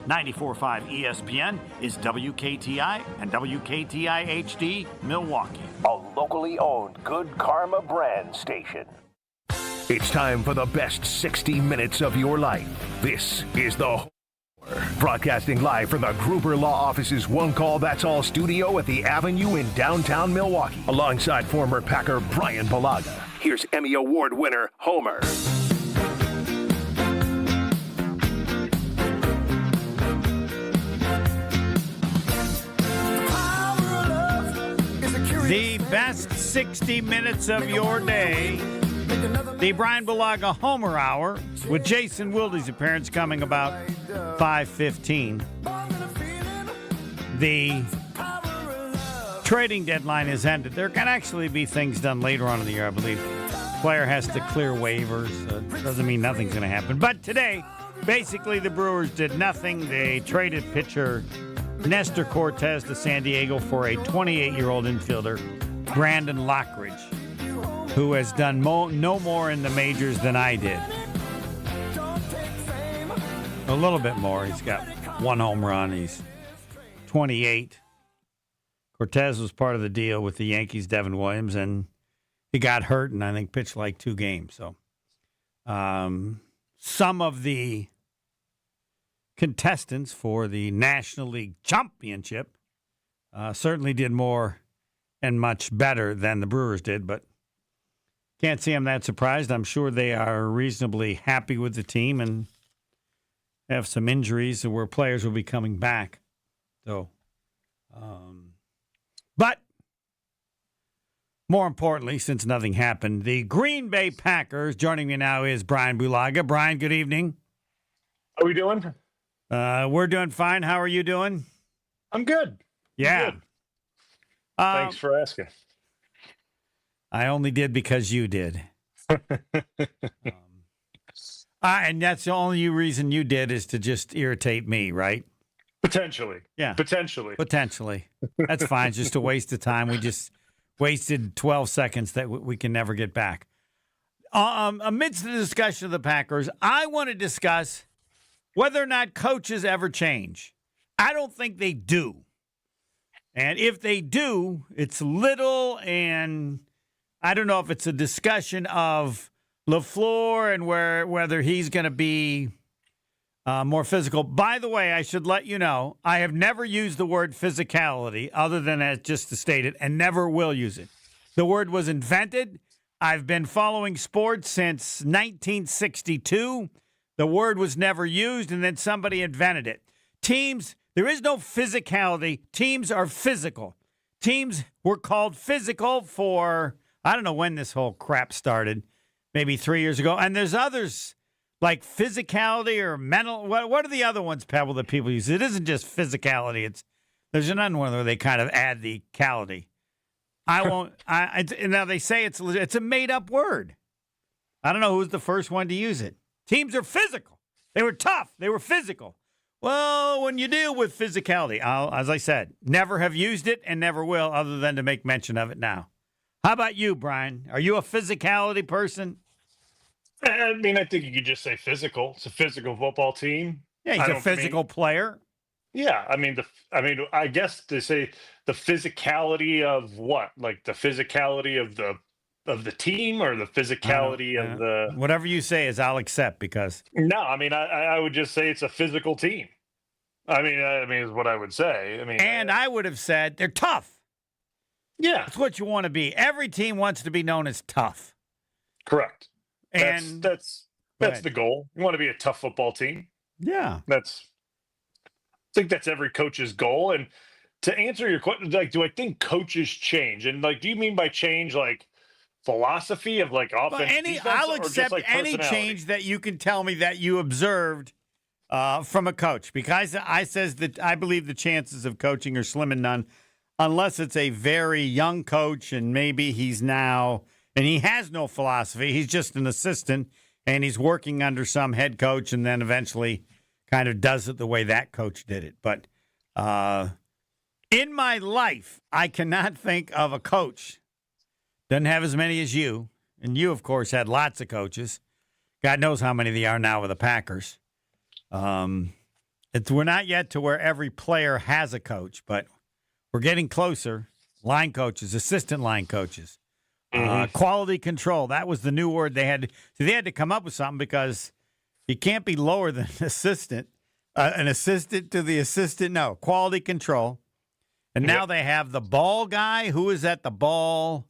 94.5 ESPN is WKTI and WKTI HD Milwaukee. A locally owned Good Karma brand station. It's time for the best 60 minutes of your life. This is the broadcasting live from the Gruber Law Office's One Call That's All studio at the Avenue in downtown Milwaukee. Alongside former Packer Bryan Bulaga. Here's Emmy Award winner Homer. The best 60 minutes of your day. The Bryan Bulaga Homer Hour with Jason Wilde's appearance coming about 5:15. The trading deadline has ended. There can actually be things done later on in the year, I believe. Player has to clear waivers. Doesn't mean nothing's going to happen. But today, basically, the Brewers did nothing. They traded pitcher Nestor Cortez to San Diego for a 28-year-old infielder, Brandon Lockridge, who has done no more in the majors than I did. A little bit more. He's got one home run. He's 28. Cortez was part of the deal with the Yankees' Devin Williams, and he got hurt and I think pitched like 2 games. So some of the contestants for the National League Championship certainly did more and much better than the Brewers did, but can't say I'm that surprised. I'm sure they are reasonably happy with the team and have some injuries where players will be coming back. So, but more importantly, since nothing happened, the Green Bay Packers, joining me now is Bryan Bulaga. Bryan, good evening. How are we doing? We're doing fine. How are you doing? I'm good. Yeah. I'm good. Thanks for asking. I only did because you did. And that's the only reason you did is to just irritate me, right? Potentially. Yeah. Potentially. That's fine. It's just a waste of time. We just wasted 12 seconds that we can never get back. Amidst the discussion of the Packers, I want to discuss whether or not coaches ever change. I don't think they do. And if they do, it's little, and I don't know if it's a discussion of LaFleur and whether he's going to be more physical. By the way, I should let you know, I have never used the word physicality other than as just to state it, and never will use it. The word was invented. I've been following sports since 1962. The word was never used, and then somebody invented it. Teams, there is no physicality. Teams are physical. Teams were called physical for, I don't know when this whole crap started, maybe 3 years ago. And there's others like physicality or mental. What are the other ones, Pebble, that people use? It isn't just physicality. There's another one where they kind of add the cality. I won't. Now they say it's a made-up word. I don't know who's the first one to use it. Teams are physical. They were tough. They were physical. Well, when you deal with physicality, as I said, never have used it and never will other than to make mention of it now. How about you, Bryan? Are you a physicality person? I mean, I think you could just say physical. It's a physical football team. Yeah, he's a physical player. Yeah, I guess to say the physicality of what? Like the physicality of the team or the physicality of the... Whatever you say is I'll accept because... No, I would just say it's a physical team. I mean, is what I would say. And I would have said they're tough. Yeah. That's what you want to be. Every team wants to be known as tough. Correct. And that's the goal. You want to be a tough football team. Yeah. I think that's every coach's goal. And to answer your question, like, do I think coaches change? And like, do you mean by change like philosophy of like offense? I'll accept any change that you can tell me that you observed from a coach, because I believe the chances of coaching are slim and none, unless it's a very young coach and maybe he's now, and he has no philosophy. He's just an assistant and he's working under some head coach and then eventually kind of does it the way that coach did it. But in my life, I cannot think of a coach. Doesn't have as many as you. And you, of course, had lots of coaches. God knows how many they are now with the Packers. We're not yet to where every player has a coach, but we're getting closer. Line coaches, assistant line coaches, quality control. That was the new word they had. So they had to come up with something because you can't be lower than an assistant. An assistant to the assistant. No, quality control. And now they have the ball guy. Who is at the ball?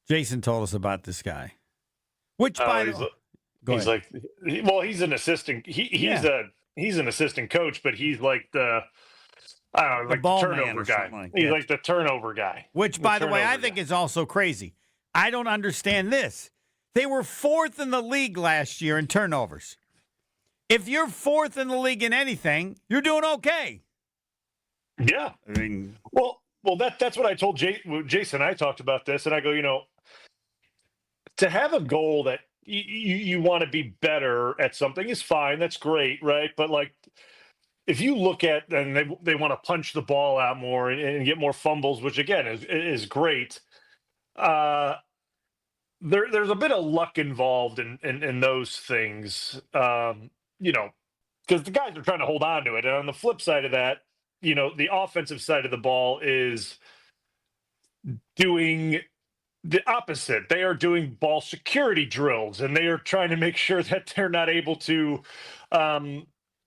Jason told us about this guy. Which, by the way, he's an assistant. He's an assistant coach, but he's like the turnover guy. He's like the turnover guy. Which, by the way, I think is also crazy. I don't understand this. They were 4th in the league last year in turnovers. If you're 4th in the league in anything, you're doing okay. Yeah. I mean, well, that's what I told Jason. I talked about this, and I go, to have a goal that you want to be better at something is fine. That's great, right? But like, if you look at and they want to punch the ball out more and get more fumbles, which again is great. There's a bit of luck involved in those things, because the guys are trying to hold on to it. And on the flip side of that, the offensive side of the ball is doing the opposite. They are doing ball security drills, and they are trying to make sure that they're not able to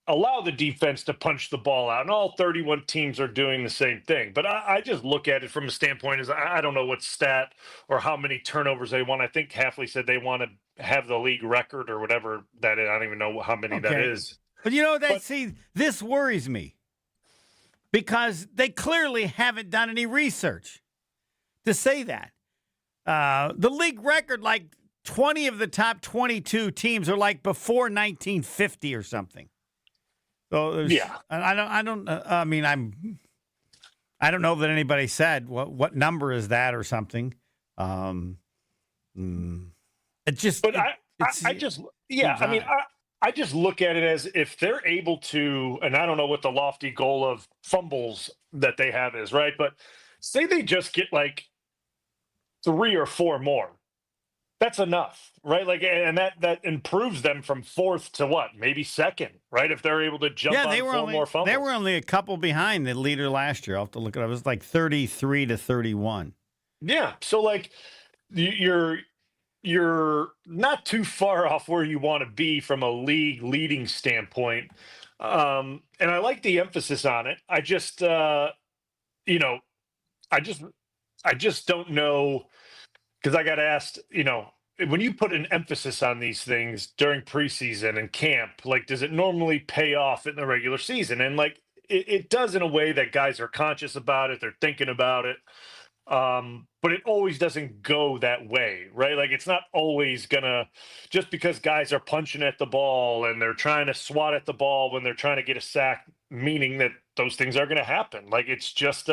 allow the defense to punch the ball out. And all 31 teams are doing the same thing. But I just look at it from a standpoint as I don't know what stat or how many turnovers they want. I think Halfley said they want to have the league record or whatever that is. I don't even know how many that is. But this worries me because they clearly haven't done any research to say that. The league record, like 20 of the top 22 teams are like before 1950 or something. So I don't know that anybody said what number is that or something. I just look at it as if they're able to, and I don't know what the lofty goal of fumbles that they have is, right? But say they just get like 3 or 4 more. That's enough, right? Like, and that improves them from 4th to what? Maybe 2nd, right? If they're able to jump on 4 more fumbles. They were only a couple behind the leader last year. I'll have to look it up. It was like 33 to 31. Yeah. So like you're not too far off where you want to be from a league leading standpoint. And I like the emphasis on it. I just don't know. Because I got asked, when you put an emphasis on these things during preseason and camp, like, does it normally pay off in the regular season? And like, it does in a way that guys are conscious about it. They're thinking about it. But it always doesn't go that way, right? Like, it's not always gonna, just because guys are punching at the ball and they're trying to swat at the ball when they're trying to get a sack, meaning that those things are going to happen. Like, it's just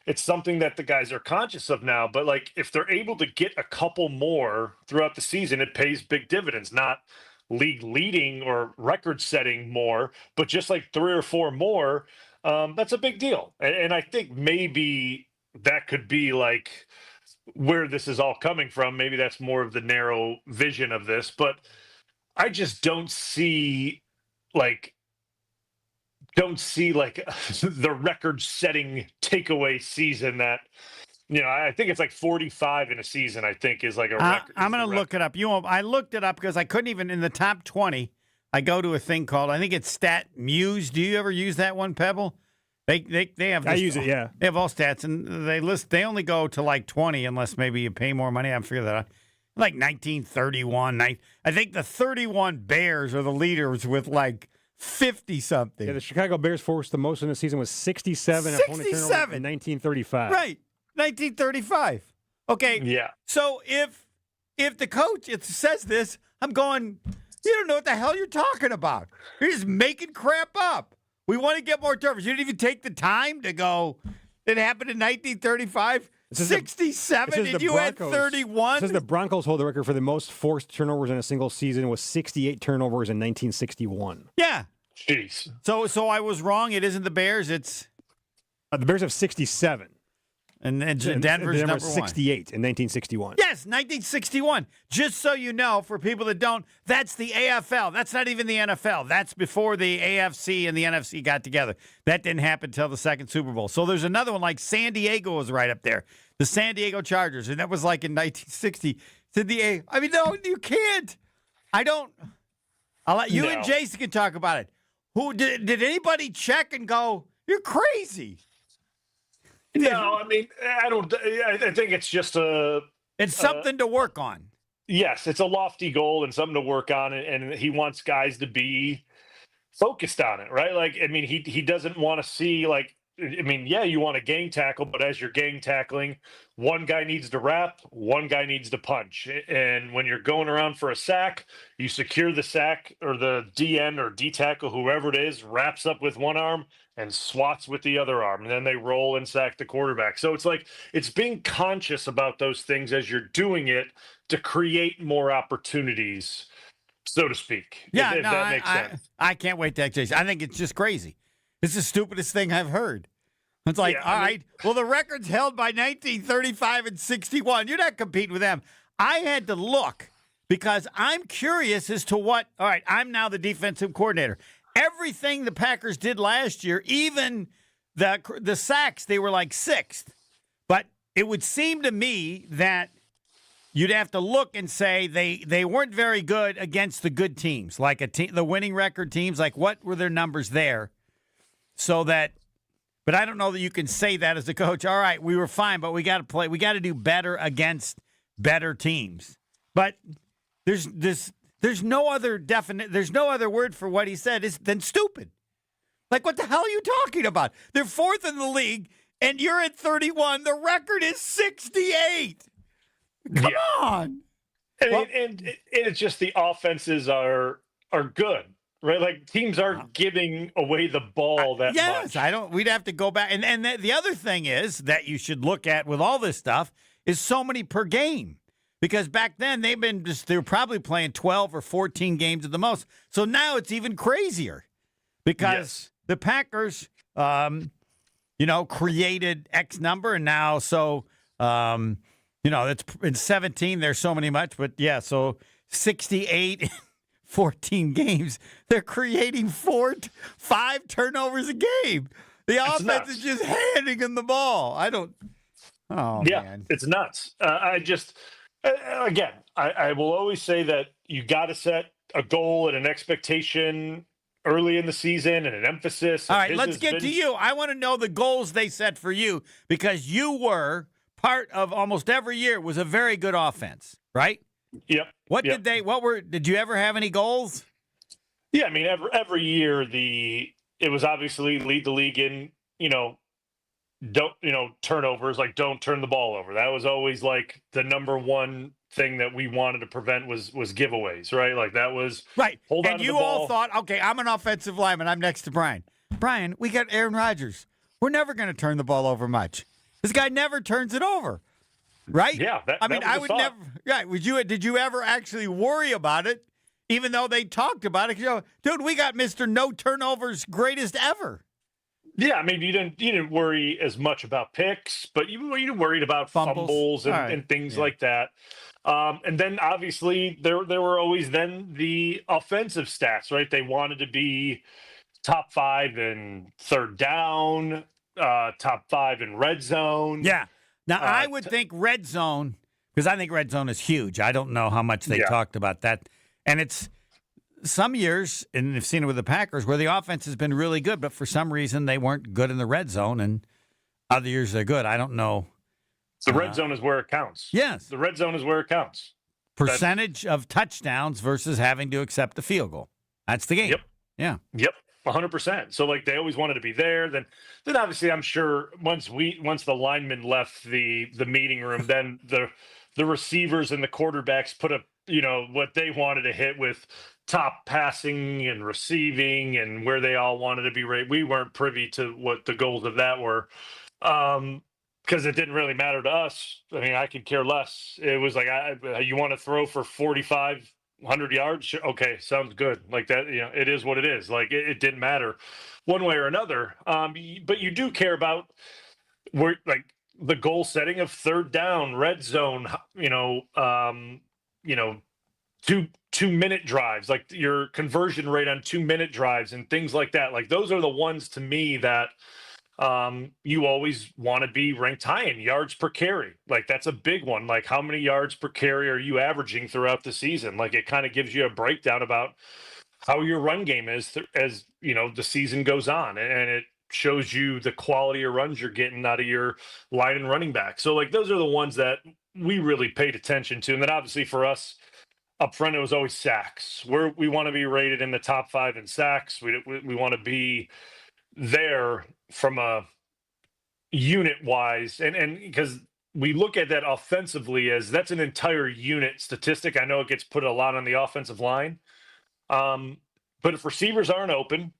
it's something that the guys are conscious of now, but like if they're able to get a couple more throughout the season, it pays big dividends, not league leading or record setting more, but just like 3 or 4 more. That's a big deal. And I think maybe that could be like where this is all coming from. Maybe that's more of the narrow vision of this, but I just don't see the record-setting takeaway season that, I think it's like 45 in a season, I think, is like a record. I'm going to look it up. I looked it up because I couldn't even, in the top 20, I go to a thing called, I think it's Stat Muse. Do you ever use that one, Pebble? They have this, I use it, yeah. They have all stats, and they only go to like 20 unless maybe you pay more money. I figured that out. Like 1931. I think the 31 Bears are the leaders with like 50-something. Yeah, the Chicago Bears forced the most in the season was 67. 67 in 1935. Right, 1935. Okay. Yeah. So if the coach says this, I'm going, you don't know what the hell you're talking about. You're just making crap up. We want to get more turnovers. You didn't even take the time to go. It happened in 1935. 67, and you had 31. It says the Broncos hold the record for the most forced turnovers in a single season with 68 turnovers in 1961. Yeah. Jeez. So I was wrong. It isn't the Bears. It's the Bears have 67. And Denver's Denver number was one. 68 in 1961. Yes, 1961. Just so you know, for people that don't, that's the AFL. That's not even the NFL. That's before the AFC and the NFC got together. That didn't happen until the second Super Bowl. So there's another one like San Diego was right up there. The San Diego Chargers, and that was like in 1960. I mean, no, you can't. I don't. I'll let you and Jason can talk about it. Who did anybody check and go, you're crazy? No, I mean, I don't. I think it's just It's something to work on. Yes, it's a lofty goal and something to work on, and he wants guys to be focused on it, right? Like, I mean, he doesn't want to see like. I mean, yeah, you want to gang tackle, but as you're gang tackling, one guy needs to wrap, one guy needs to punch. And when you're going around for a sack, you secure the sack, or the DN or D tackle, whoever it is, wraps up with one arm and swats with the other arm. And then they roll and sack the quarterback. So it's like, it's being conscious about those things as you're doing it to create more opportunities, so to speak. Yeah, if that makes sense. I can't wait to Jason. I think it's just crazy. It's the stupidest thing I've heard. It's like, all right, well, the record's held by 1935 and 61. You're not competing with them. I had to look because I'm curious as to what, all right, I'm now the defensive coordinator. Everything the Packers did last year, even the sacks, they were like sixth. But it would seem to me that you'd have to look and say they weren't very good against the good teams, like the winning record teams. Like, what were their numbers there? So that, but I don't know that you can say that as a coach. All right, we were fine, but we got to play. We got to do better against better teams. But there's no other there's no other word for what he said than stupid. Like, what the hell are you talking about? They're fourth in the league, and you're at 31. The record is 68. Come on. And it's just the offenses are good. Right, like teams aren't giving away the ball that much. Yes, we'd have to go back. And the other thing is that you should look at with all this stuff is so many per game. Because back then they were probably playing 12 or 14 games at the most. So now it's even crazier because the Packers, created X number, and now it's in 17. There's so many much, but so 68. 14 games, they're creating 5 turnovers a game. The offense is just handing them the ball. Man. It's nuts. I will always say that you got to set a goal and an expectation early in the season and an emphasis. All right, let's get to you. I want to know the goals they set for you because you were part of almost every year was a very good offense, right? Yep. Did you ever have any goals? Yeah, I mean, every year it was obviously lead the league in, turnovers, like don't turn the ball over. That was always like the number one thing that we wanted to prevent was giveaways, right? Like that was right. Hold on and to you the ball. all thought, okay, I'm an offensive lineman. I'm next to Bryan. Bryan, we got Aaron Rodgers. We're never going to turn the ball over much. This guy never turns it over. Right? Yeah. I would never. Yeah. Did you ever actually worry about it, even though they talked about it? Dude, we got Mr. No Turnovers greatest ever. Yeah, I mean, you didn't worry as much about picks, but you worried about fumbles and things like that. And then obviously there were always then the offensive stats, right? They wanted to be top 5 in third down, top 5 in red zone. Yeah. Now, I would think red zone, because I think red zone is huge. I don't know how much they talked about that. And it's some years, and I've seen it with the Packers, where the offense has been really good, but for some reason they weren't good in the red zone, and other years they're good. I don't know. The red zone is where it counts. Yes. The red zone is where it counts. Percentage of touchdowns versus having to accept the field goal. That's the game. Yep. Yeah. Yep. 100%. So like they always wanted to be there. Then obviously I'm sure once the linemen left the meeting room, then the receivers and the quarterbacks put up, what they wanted to hit with top passing and receiving and where they all wanted to be right. We weren't privy to what the goals of that were. Because it didn't really matter to us. I mean, I could care less. It was like, you want to throw for 4,500 yards? Okay, sounds good. Like that, it is what it is. Like it didn't matter one way or another. But you do care about where, like, the goal setting of third down, red zone, 2-minute drives, like your conversion rate on 2-minute drives and things like that. Like those are the ones to me that you always want to be ranked high in. Yards per carry, like that's a big one. Like how many yards per carry are you averaging throughout the season? Like it kind of gives you a breakdown about how your run game is as the season goes on, and it shows you the quality of runs you're getting out of your line and running back. So like those are the ones that we really paid attention to. And then obviously for us up front, it was always sacks. We want to be rated in the top 5 in sacks. We want to be there from a unit wise, and because we look at that offensively as that's an entire unit statistic. I know it gets put a lot on the offensive line, but if receivers aren't open,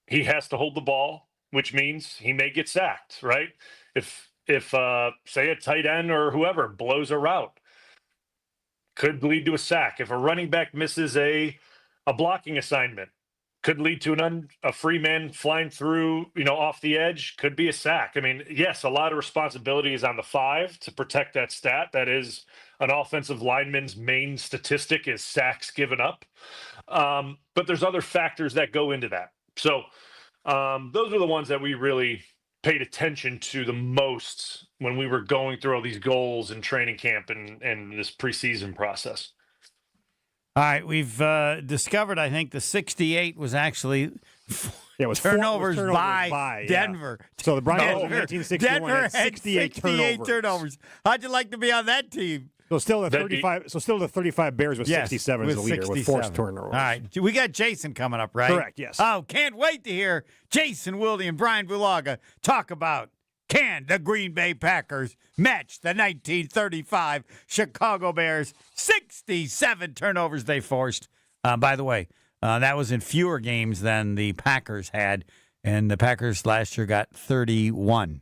he has to hold the ball, which means he may get sacked, right? If say a tight end or whoever blows a route, could lead to a sack. If a running back misses a blocking assignment, could lead to a free man flying through, off the edge, could be a sack. I mean, yes, a lot of responsibility is on the 5 to protect that stat. That is an offensive lineman's main statistic, is sacks given up. But there's other factors that go into that. So those are the ones that we really paid attention to the most when we were going through all these goals in training camp and this preseason process. All right, we've discovered, I think, the 68 was actually turnovers by Denver. Yeah. So the Bryan Denver, 1961 had 68 turnovers. How'd you like to be on that team? So still the 35. So still the 35 Bears with 67 as the leader with forced turnovers. All right, we got Jason coming up, right? Correct. Yes. Oh, can't wait to hear Jason Wilde and Bryan Bulaga talk about can the Green Bay Packers match the 1935 Chicago Bears 67 turnovers they forced. By the way, that was in fewer games than the Packers had, and the Packers last year got 31.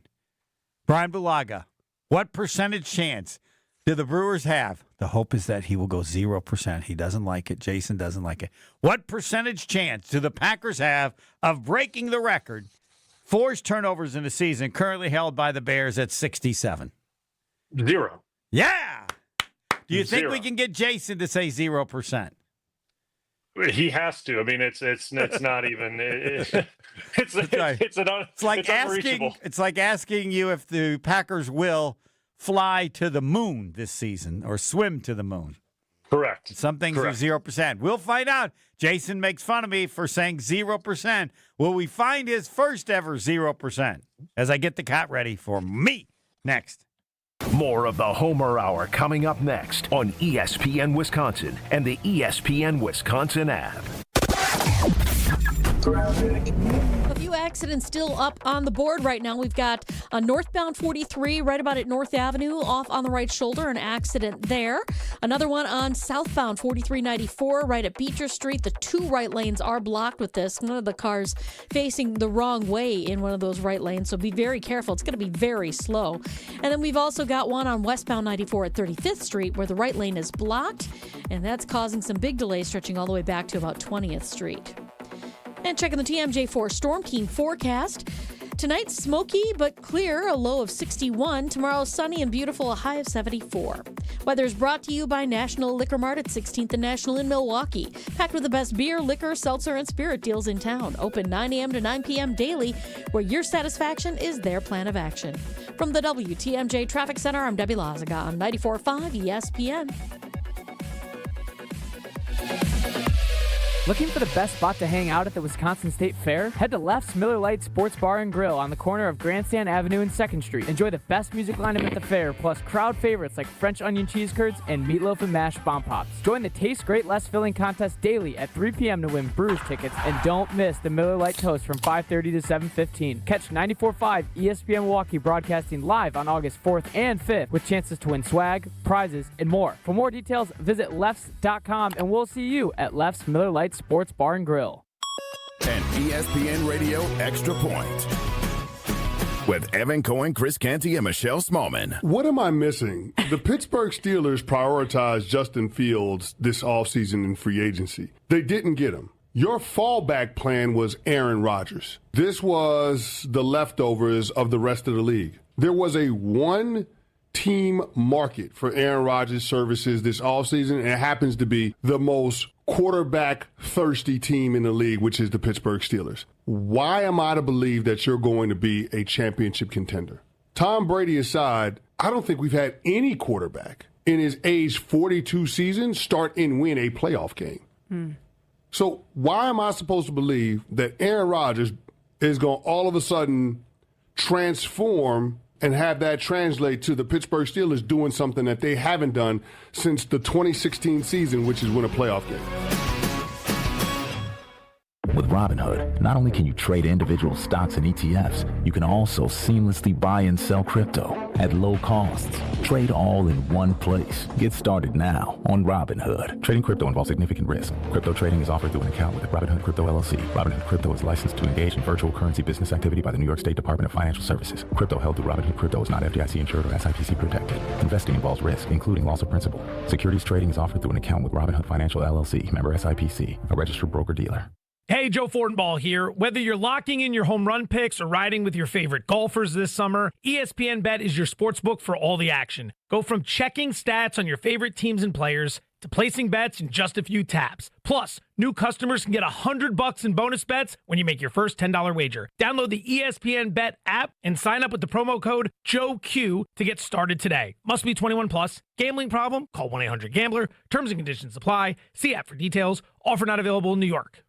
Bryan Bulaga, what percentage chance do the Brewers have? The hope is that he will go 0%. He doesn't like it. Jason doesn't like it. What percentage chance do the Packers have of breaking the record forced turnovers in the season currently held by the Bears at 67? 0. Yeah. Do you think 0. we can get Jason to say 0%? He has to. I mean, it's not even. It's like asking you if the Packers will fly to the moon this season or swim to the moon. Correct. Some things are 0%. We'll find out. Jason makes fun of me for saying 0%. Will we find his first ever 0% as I get the cot ready for me next? More of the Homer Hour coming up next on ESPN Wisconsin and the ESPN Wisconsin app. A few accidents still up on the board right now. We've got a northbound 43 right about at North Avenue, off on the right shoulder, an accident there. Another one on southbound 4394 right at Beecher Street. The 2 right lanes are blocked with this. One of the cars facing the wrong way in one of those right lanes, so be very careful. It's going to be very slow. And then we've also got one on westbound 94 at 35th Street where the right lane is blocked, and that's causing some big delays stretching all the way back to about 20th Street. And checking the TMJ4 Storm Team forecast. Tonight, smoky but clear, a low of 61. Tomorrow, sunny and beautiful, a high of 74. Weather is brought to you by National Liquor Mart at 16th and National in Milwaukee. Packed with the best beer, liquor, seltzer, and spirit deals in town. Open 9 a.m. to 9 p.m. daily, where your satisfaction is their plan of action. From the WTMJ Traffic Center, I'm Debbie Lazaga on 94.5 ESPN. Looking for the best spot to hang out at the Wisconsin State Fair? Head to Left's Miller Lite Sports Bar and Grill on the corner of Grandstand Avenue and 2nd Street. Enjoy the best music lineup at the fair, plus crowd favorites like French onion cheese curds and meatloaf and mashed bomb pops. Join the Taste Great Less Filling contest daily at 3 p.m. to win Brewers tickets, and don't miss the Miller Lite Toast from 5:30 to 7:15. Catch 94.5 ESPN Milwaukee broadcasting live on August 4th and 5th with chances to win swag, prizes, and more. For more details, visit lefts.com, and we'll see you at Left's Miller Lite Sports Bar and Grill. An ESPN Radio Extra Point with Evan Cohen, Chris Canty, and Michelle Smallman. What am I missing? The Pittsburgh Steelers prioritized Justin Fields this offseason in free agency. They didn't get him. your fallback plan was Aaron Rodgers. This was the leftovers of the rest of the league. There was a one-team market for Aaron Rodgers' services this offseason, and it happens to be the most quarterback-thirsty team in the league, which is the Pittsburgh Steelers. Why am I to believe that you're going to be a championship contender? Tom Brady aside, I don't think we've had any quarterback in his age 42 season start and win a playoff game. So why am I supposed to believe that Aaron Rodgers is going to all of a sudden transform and have that translate to the Pittsburgh Steelers doing something that they haven't done since the 2016 season, which is win a playoff game? With Robinhood, not only can you trade individual stocks and ETFs, you can also seamlessly buy and sell crypto at low costs. Trade all in one place. Get started now on Robinhood. Trading crypto involves significant risk. Crypto trading is offered through an account with Robinhood Crypto LLC. Robinhood Crypto is licensed to engage in virtual currency business activity by the New York State Department of Financial Services. Crypto held through Robinhood Crypto is not FDIC insured or SIPC protected. Investing involves risk, including loss of principal. Securities trading is offered through an account with Robinhood Financial LLC, member SIPC, a registered broker-dealer. Hey, Joe Fortenbaugh here. Whether you're locking in your home run picks or riding with your favorite golfers this summer, ESPN Bet is your sports book for all the action. Go from checking stats on your favorite teams and players to placing bets in just a few taps. Plus, new customers can get $100 in bonus bets when you make your first $10 wager. Download the ESPN Bet app and sign up with the promo code JOEQ to get started today. Must be 21 plus. Gambling problem? Call 1-800-GAMBLER. Terms and conditions apply. See app for details. Offer not available in New York.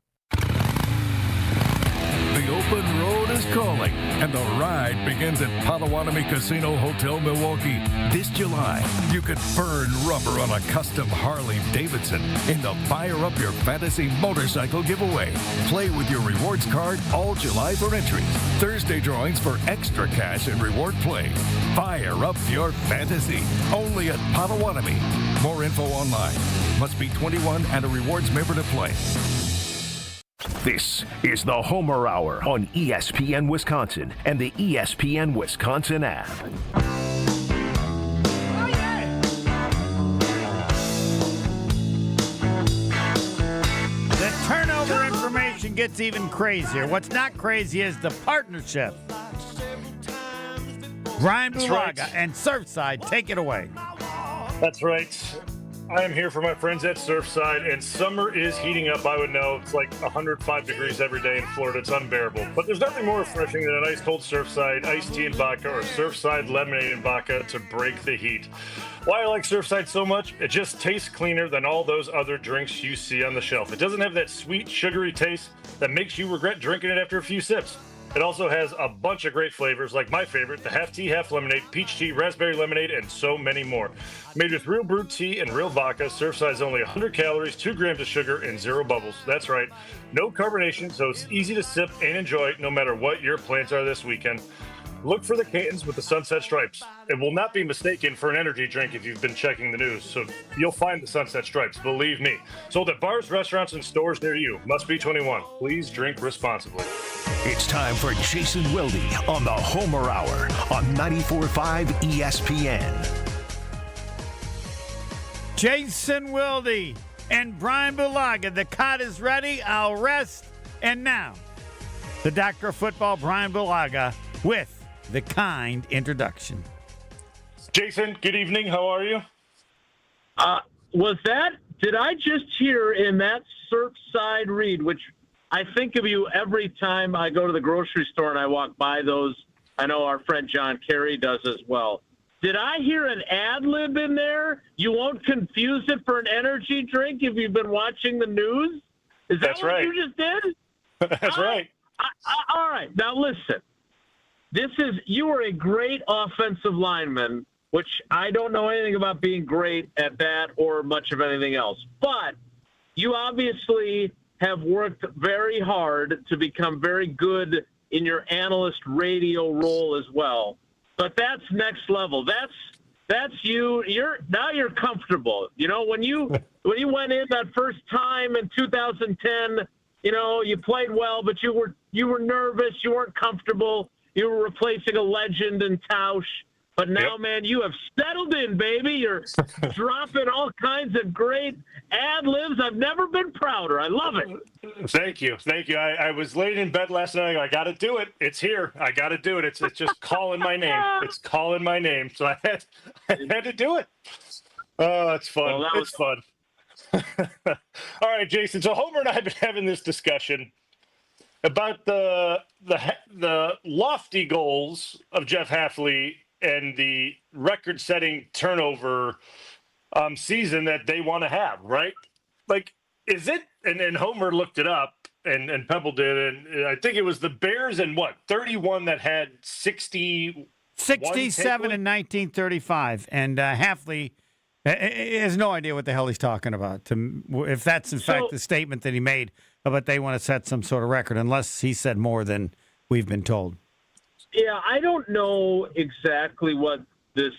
The open road is calling, and the ride begins at Potawatomi Casino Hotel, Milwaukee. This July, you could burn rubber on a custom Harley-Davidson in the Fire Up Your Fantasy motorcycle giveaway. Play with your rewards card all July for entries. Thursday drawings for extra cash and reward play. Fire Up Your Fantasy, only at Potawatomi. More info online. Must be 21 and a rewards member to play. This is the Homer Hour on ESPN Wisconsin and the ESPN Wisconsin app. The turnover information gets even crazier. What's not crazy is the partnership. Bryan Bulaga and Surfside, take it away. That's right. I am here for my friends at Surfside, and summer is heating up. I would know it's like 105 degrees every day in Florida. It's unbearable. But there's nothing more refreshing than an ice cold Surfside iced tea and vodka or Surfside lemonade and vodka to break the heat. Why I like Surfside so much? It just tastes cleaner than all those other drinks you see on the shelf. It doesn't have that sweet, sugary taste that makes you regret drinking it after a few sips. It also has a bunch of great flavors, like my favorite, the half tea, half lemonade, peach tea, raspberry lemonade, and so many more. Made with real brewed tea and real vodka, Surfside is only 100 calories, 2 grams of sugar, and 0 bubbles. That's right. No carbonation, so it's easy to sip and enjoy no matter what your plans are this weekend. Look for the cans with the sunset stripes. It will not be mistaken for an energy drink if you've been checking the news, so you'll find the sunset stripes, believe me. Sold at bars, restaurants, and stores near you. Must be 21. Please drink responsibly. It's time for Jason Wilde on the Homer Hour on 94.5 ESPN. Jason Wilde and Bryan Bulaga. The cot is ready. I'll rest. And now, the Doctor of Football, Bryan Bulaga, with the kind introduction. Jason, good evening. How are you? Did I just hear in that Surfside read, which I think of you every time I go to the grocery store and I walk by those. I know our friend John Kerry does as well. Did I hear an ad lib in there? You won't confuse it for an energy drink if you've been watching the news? Is that That's what right. you just did? That's right. All right. Now listen. You are a great offensive lineman, which I don't know anything about being great at that or much of anything else. But you obviously have worked very hard to become very good in your analyst radio role as well. But that's next level. That's you. You're comfortable. You know, when you went in that first time in 2010, you know, you played well, but you were nervous. You weren't comfortable. You were replacing a legend in Tausch. But now, man, you have settled in, baby. You're dropping all kinds of great ad-libs. I've never been prouder. I love it. Thank you. I was laying in bed last night. I got to do it. It's here. I got to do it. It's just calling my name. It's calling my name. So I had to do it. Oh, it's fun. Well, it's fun. All right, Jason. So Homer and I have been having this discussion about the lofty goals of Jeff Hafley and the record-setting turnover season that they want to have, right? Like, is it? And Homer looked it up, and Pebble did, and I think it was the Bears and 31 that had 67 in 1935, and Hafley has no idea what the hell he's talking about. If that's in fact the statement that he made about they want to set some sort of record, unless he said more than we've been told. Yeah, I don't know exactly what this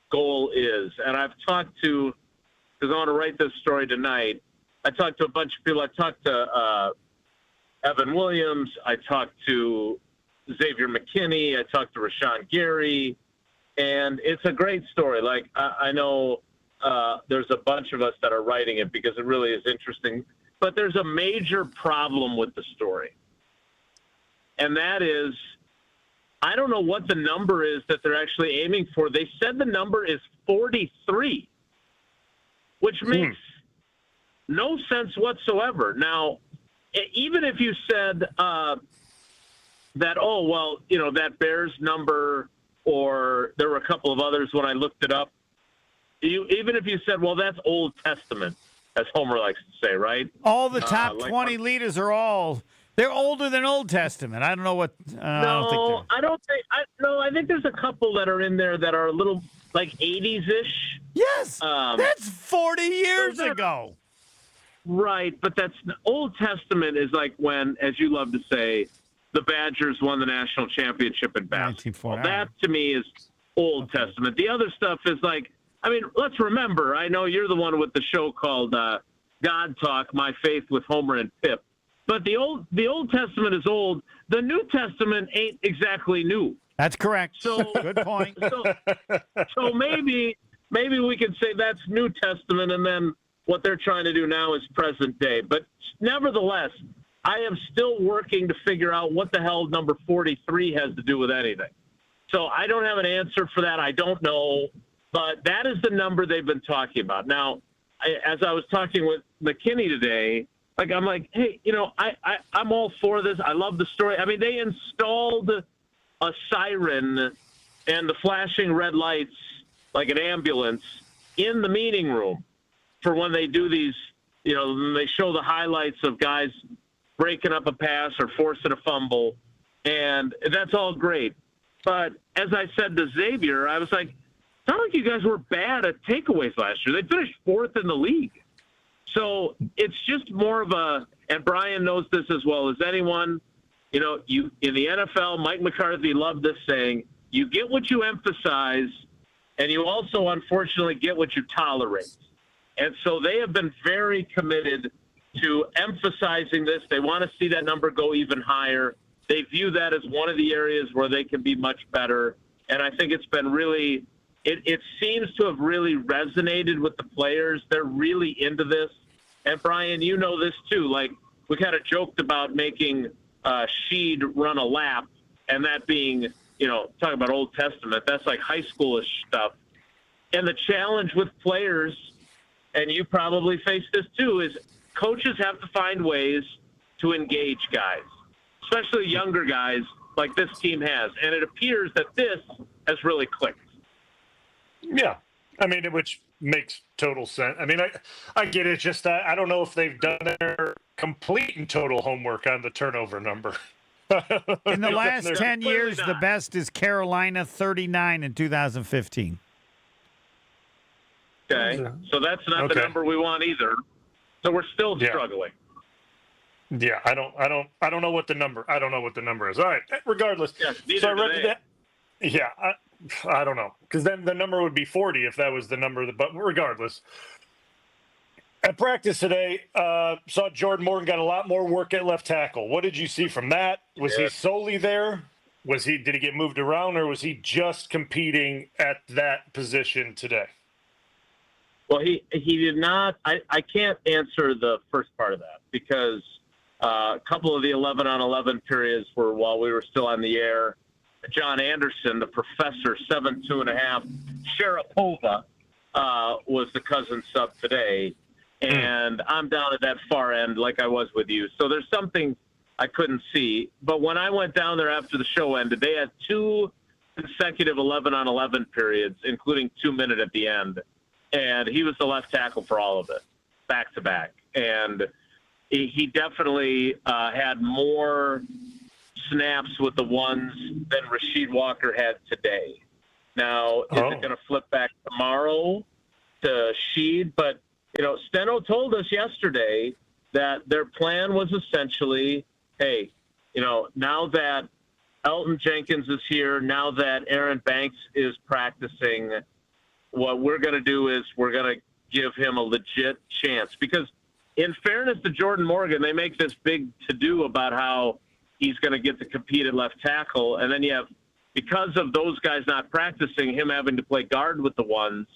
goal is. And I've talked to, because I want to write this story tonight, I talked to a bunch of people. I talked to Evan Williams. I talked to Xavier McKinney. I talked to Rashawn Gary. And it's a great story. Like, I know there's a bunch of us that are writing it because it really is interesting. But there's a major problem with the story. And that is, I don't know what the number is that they're actually aiming for. They said the number is 43, which makes no sense whatsoever. Now, even if you said that, that Bears number, or there were a couple of others when I looked it up, even if you said, well, that's Old Testament, as Homer likes to say, right? All the top 20 leaders are they're older than Old Testament. I don't know what. I think there's a couple that are in there that are a little like 80s-ish. Yes, that's 40 years ago. Right, but that's Old Testament is like when, as you love to say, the Badgers won the national championship in basketball. That to me is Old Testament. The other stuff is like, I mean, let's remember. I know you're the one with the show called God Talk: My Faith with Homer and Pip. But the Old Testament is old. The New Testament ain't exactly new. That's correct. So good point. So maybe we could say that's New Testament, and then what they're trying to do now is present day. But nevertheless, I am still working to figure out what the hell number 43 has to do with anything. So I don't have an answer for that. I don't know. But that is the number they've been talking about. Now, as I was talking with McKinney today, I'm like, hey, I'm all for this. I love the story. I mean, they installed a siren and the flashing red lights, like an ambulance, in the meeting room for when they do these, they show the highlights of guys breaking up a pass or forcing a fumble. And that's all great. But as I said to Xavier, I was like, it's not like you guys were bad at takeaways last year. They finished 4th in the league. So it's just more of and Bryan knows this as well as anyone, you in the NFL, Mike McCarthy loved this saying, you get what you emphasize, and you also, unfortunately, get what you tolerate. And so they have been very committed to emphasizing this. They want to see that number go even higher. They view that as one of the areas where they can be much better. And I think it's been really it seems to have really resonated with the players. They're really into this. And, Bryan, you know this too. Like, we kind of joked about making Sheed run a lap, and that being, talking about Old Testament, that's like high schoolish stuff. And the challenge with players, and you probably face this too, is coaches have to find ways to engage guys, especially younger guys like this team has. And it appears that this has really clicked. Yeah. I mean, which makes total sense. I mean, I get it. Just I don't know if they've done their complete and total homework on the turnover number. In the last 10 years, the best is Carolina, 39 in 2015. Okay, so that's not the number we want either. So we're still struggling. Yeah, I don't know what the number. I don't know what the number is. All right, regardless. Yeah, so I read that. Yeah, I don't know, because then the number would be 40 if that was the number. But regardless, at practice today, saw Jordan Morgan got a lot more work at left tackle. What did you see from that? Was he solely there Did he get moved around, or was he just competing at that position today? Well, he did not. I can't answer the first part of that because a couple of the 11-on-11 periods were while we were still on the air. John Anderson, the professor, 7'2.5", Sharapova, was the cousin sub today. And I'm down at that far end like I was with you. So there's something I couldn't see. But when I went down there after the show ended, they had 2 consecutive 11-on-11 periods, including 2-minute at the end. And he was the left tackle for all of it, back to back. And he definitely had more snaps with the ones than Rasheed Walker had today. Now, is it going to flip back tomorrow to Sheed? But, Steno told us yesterday that their plan was essentially, hey, now that Elton Jenkins is here, now that Aaron Banks is practicing, what we're going to do is we're going to give him a legit chance. Because in fairness to Jordan Morgan, they make this big to-do about how he's going to get to compete at left tackle. And then you have, because of those guys not practicing, him having to play guard with the ones.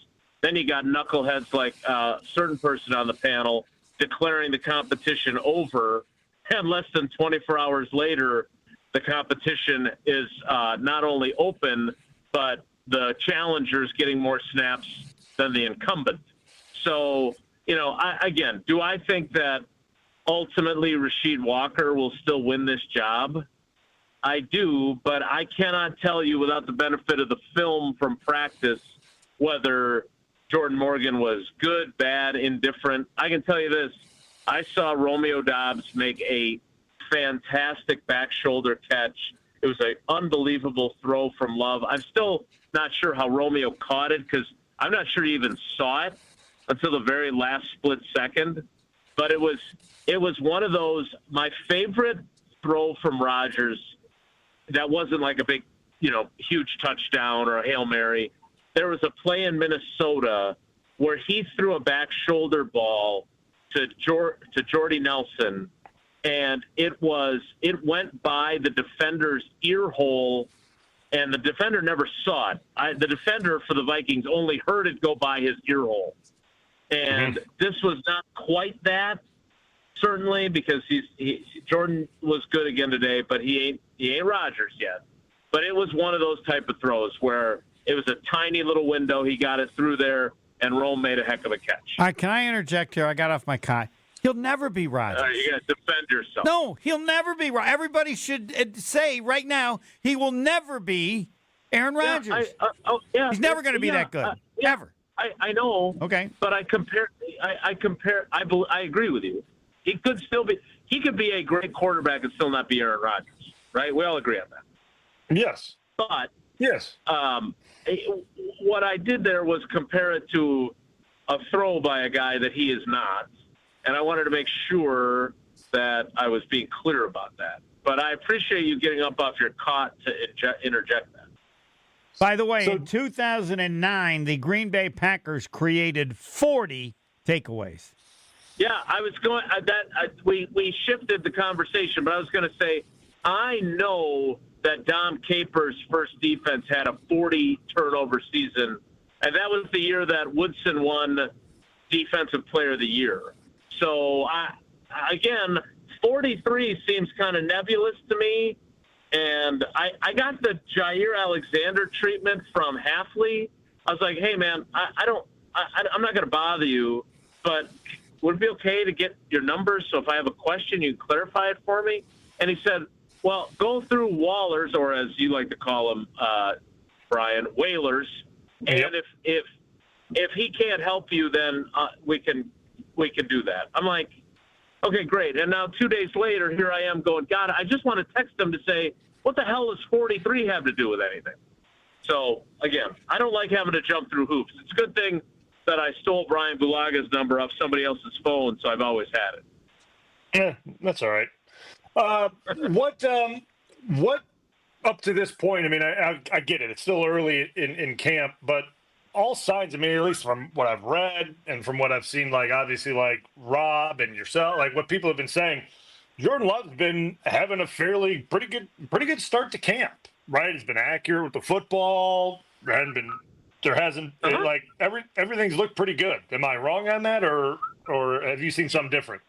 Then you got knuckleheads like a certain person on the panel declaring the competition over. And less than 24 hours later, the competition is not only open, but the challenger's getting more snaps than the incumbent. So, again, do I think that ultimately Rasheed Walker will still win this job? I do, but I cannot tell you without the benefit of the film from practice whether Jordan Morgan was good, bad, indifferent. I can tell you this. I saw Romeo Doubs make a fantastic back shoulder catch. It was an unbelievable throw from Love. I'm still not sure how Romeo caught it because I'm not sure he even saw it until the very last split second. But it was one of those, my favorite throw from Rodgers that wasn't like a big, huge touchdown or a Hail Mary. There was a play in Minnesota where he threw a back shoulder ball to Jordy Nelson, and it went by the defender's ear hole, and the defender never saw it. The defender for the Vikings only heard it go by his ear hole. And this was not quite that, certainly, because Jordan was good again today, but he ain't Rodgers yet. But it was one of those type of throws where it was a tiny little window. He got it through there, and Rome made a heck of a catch. All right, can I interject here? I got off my cot. He'll never be Rodgers. You got to defend yourself. No, he'll never be. Everybody should say right now he will never be Aaron Rodgers. He's never going to be that good, ever. I know. Okay, but I agree with you. He could still be. He could be a great quarterback and still not be Aaron Rodgers, right? We all agree on that. Yes. But yes. What I did there was compare it to a throw by a guy that he is not, and I wanted to make sure that I was being clear about that. But I appreciate you getting up off your cot to interject that. By the way, in 2009, the Green Bay Packers created 40 takeaways. Yeah, I was going. We shifted the conversation, but I was going to say I know that Dom Capers' first defense had a 40 turnover season, and that was the year that Woodson won Defensive Player of the Year. So, again, 43 seems kind of nebulous to me, and I got the Jair Alexander treatment from Halfley. I was like, hey, man, I'm not going to bother you, but would it be okay to get your numbers so if I have a question, you can clarify it for me? And he said, well, go through Wallers, or as you like to call them, Brian, Whalers, and if he can't help you, then we can do that. I'm like, okay, great. And now 2 days later, here I am going, God, I just want to text them to say, what the hell does 43 have to do with anything? So, again, I don't like having to jump through hoops. It's a good thing that I stole Brian Bulaga's number off somebody else's phone, so I've always had it. Yeah, that's all right. What up to this point? I mean, I get it. It's still early in camp, but all signs. I mean, at least from what I've read and from what I've seen, like obviously, like Rob and yourself, like what people have been saying, Jordan Love's been having a pretty good start to camp. right? It's been accurate with the football. There hasn't everything's looked pretty good. Am I wrong on that, or have you seen something different?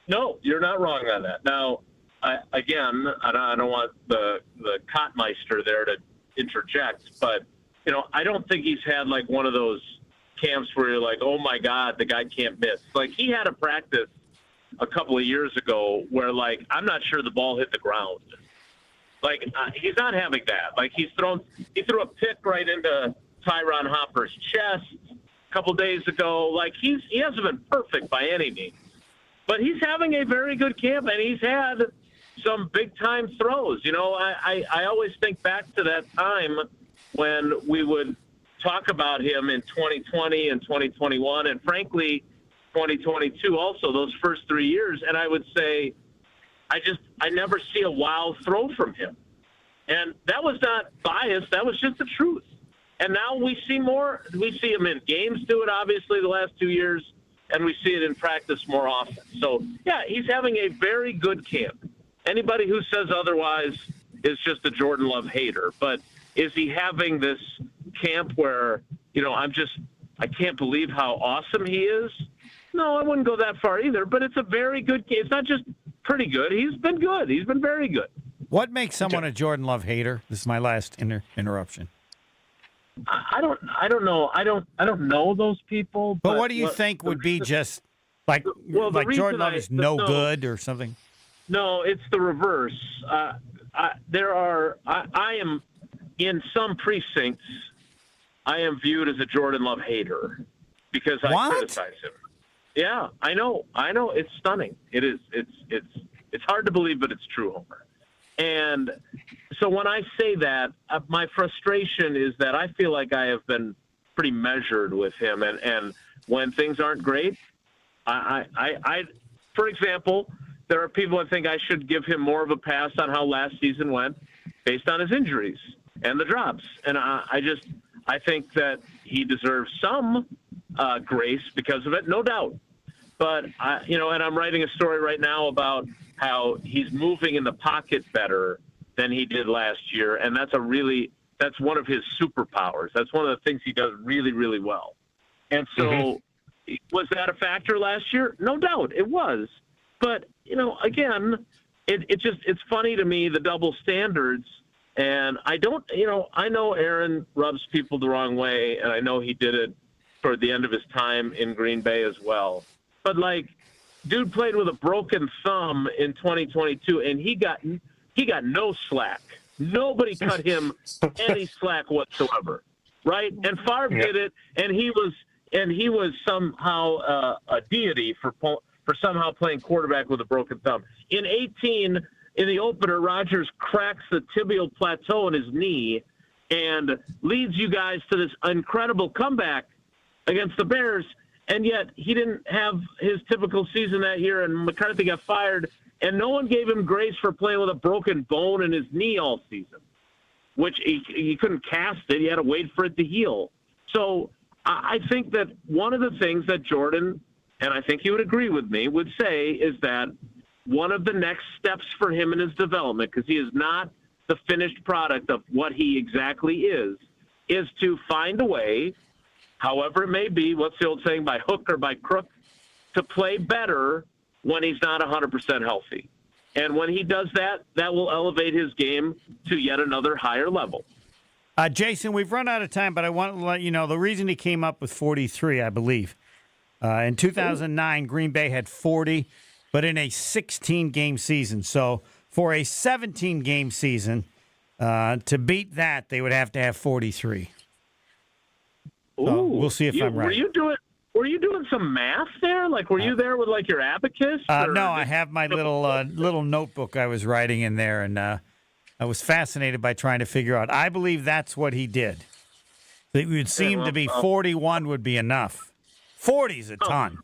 No, you're not wrong on that. Now, I don't want the Kottmeister there to interject, but I don't think he's had like one of those camps where you're like, oh my God, the guy can't miss. Like he had a practice a couple of years ago where like I'm not sure the ball hit the ground. Like he's not having that. Like he threw a pick right into Tyron Hopper's chest a couple days ago. Like he hasn't been perfect by any means, but he's having a very good camp and he's had some big time throws. I always think back to that time when we would talk about him in 2020 and 2021 and frankly 2022 also, those first 3 years, and I would say I never see a wild throw from him. And that was not biased. That was just the truth. And now we see more. We see him in games do it, obviously, the last 2 years, and we see it in practice more often. So, yeah, he's having a very good camp. Anybody who says otherwise is just a Jordan Love hater. But is he having this camp where, I can't believe how awesome he is? No, I wouldn't go that far either, but it's a very good camp. It's not just pretty good. He's been good. He's been very good. What makes someone a Jordan Love hater? This is my last interruption. I don't know. I don't know those people. But what do you think would be just like Jordan Love is no good or something? No, it's the reverse. I am in some precincts. I am viewed as a Jordan Love hater because I criticize him. Yeah, I know. It's stunning. It is. It's hard to believe, but it's true, Homer. And so when I say that, my frustration is that I feel like I have been pretty measured with him. And when things aren't great, I for example, there are people that think I should give him more of a pass on how last season went based on his injuries and the drops. And I think that he deserves some grace because of it, no doubt. But and I'm writing a story right now about how he's moving in the pocket better than he did last year, and that's one of his superpowers. That's one of the things he does really, really well. And so, was that a factor last year? No doubt, it was. But again, it's funny to me, the double standards. And I know Aaron rubs people the wrong way, and I know he did it toward the end of his time in Green Bay as well. But dude played with a broken thumb in 2022, and he got no slack. Nobody cut him any slack whatsoever, right? And Favre did it, and he was somehow a deity for somehow playing quarterback with a broken thumb. In 18, in the opener, Rodgers cracks the tibial plateau in his knee and leads you guys to this incredible comeback against the Bears. And yet he didn't have his typical season that year, and McCarthy got fired, and no one gave him grace for playing with a broken bone in his knee all season, which he couldn't cast it. He had to wait for it to heal. So I think that one of the things that Jordan, and I think he would agree with me, would say is that one of the next steps for him in his development, because he is not the finished product of what he exactly is to find a way, however it may be, what's the old saying, by hook or by crook, to play better when he's not 100% healthy. And when he does that, that will elevate his game to yet another higher level. Jason, we've run out of time, but I want to let you know the reason he came up with 43, I believe. In 2009, Green Bay had 40, but in a 16-game season. So for a 17-game season, to beat that, they would have to have 43. So we'll see if I'm right. Were you doing some math there? Like, were you there with like your abacus? No, I have my little notebook I was writing in there, and I was fascinated by trying to figure out. I believe that's what he did. It would seem to be 41 would be enough. 40 is a ton.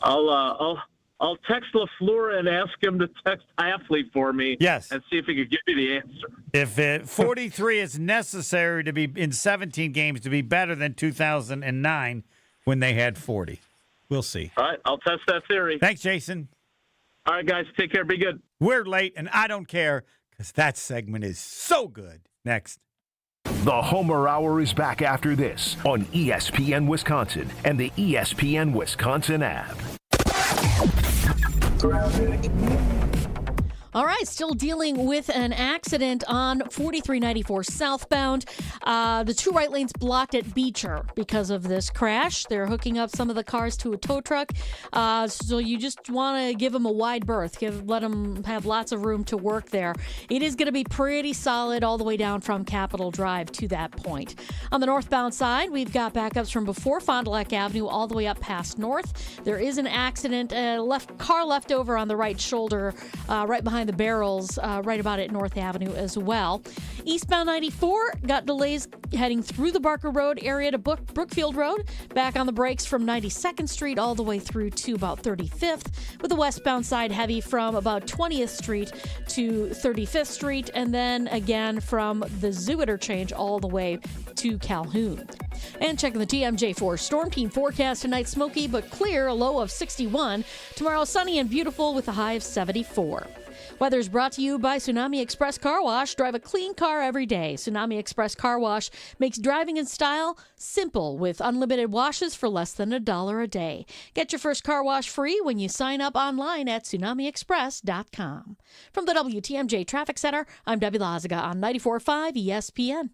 I'll text LaFleur and ask him to text Athlete for me. Yes. And see if he could give me the answer. If 43 is necessary to be in 17 games to be better than 2009 when they had 40. We'll see. All right, I'll test that theory. Thanks, Jason. All right, guys, take care. Be good. We're late, and I don't care because that segment is so good. Next. The Homer Hour is back after this on ESPN Wisconsin and the ESPN Wisconsin app. All right, still dealing with an accident on 4394 southbound. The two right lanes blocked at Beecher because of this crash. They're hooking up some of the cars to a tow truck. So you just want to give them a wide berth, let them have lots of room to work there. It is going to be pretty solid all the way down from Capitol Drive to that point. On the northbound side, we've got backups from before Fond du Lac Avenue all the way up past North. There is an accident, car left over on the right shoulder, right behind the barrels, right about at North Avenue as well. Eastbound 94 got delays heading through the Barker Road area to Brookfield Road, back on the brakes from 92nd Street all the way through to about 35th, with the westbound side heavy from about 20th Street to 35th Street, and then again from the Zoo interchange all the way to Calhoun. And checking the TMJ4 Storm Team forecast tonight, smoky but clear, a low of 61. Tomorrow, sunny and beautiful with a high of 74. Weather is brought to you by Tsunami Express Car Wash. Drive a clean car every day. Tsunami Express Car Wash makes driving in style simple with unlimited washes for less than $1 a day. Get your first car wash free when you sign up online at tsunamiexpress.com. From the WTMJ Traffic Center, I'm Debbie Lazaga on 94.5 ESPN.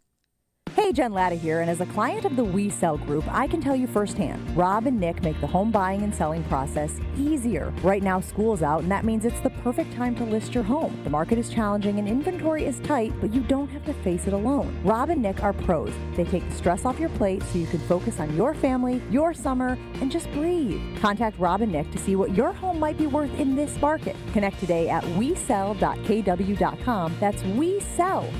Hey, Jen Latta here, and as a client of the We Sell Group, I can tell you firsthand, Rob and Nick make the home buying and selling process easier. Right now, school's out, and that means it's the perfect time to list your home. The market is challenging and inventory is tight, but you don't have to face it alone. Rob and Nick are pros. They take the stress off your plate so you can focus on your family, your summer, and just breathe. Contact Rob and Nick to see what your home might be worth in this market. Connect today at wesell.kw.com. That's wesell.kw.com.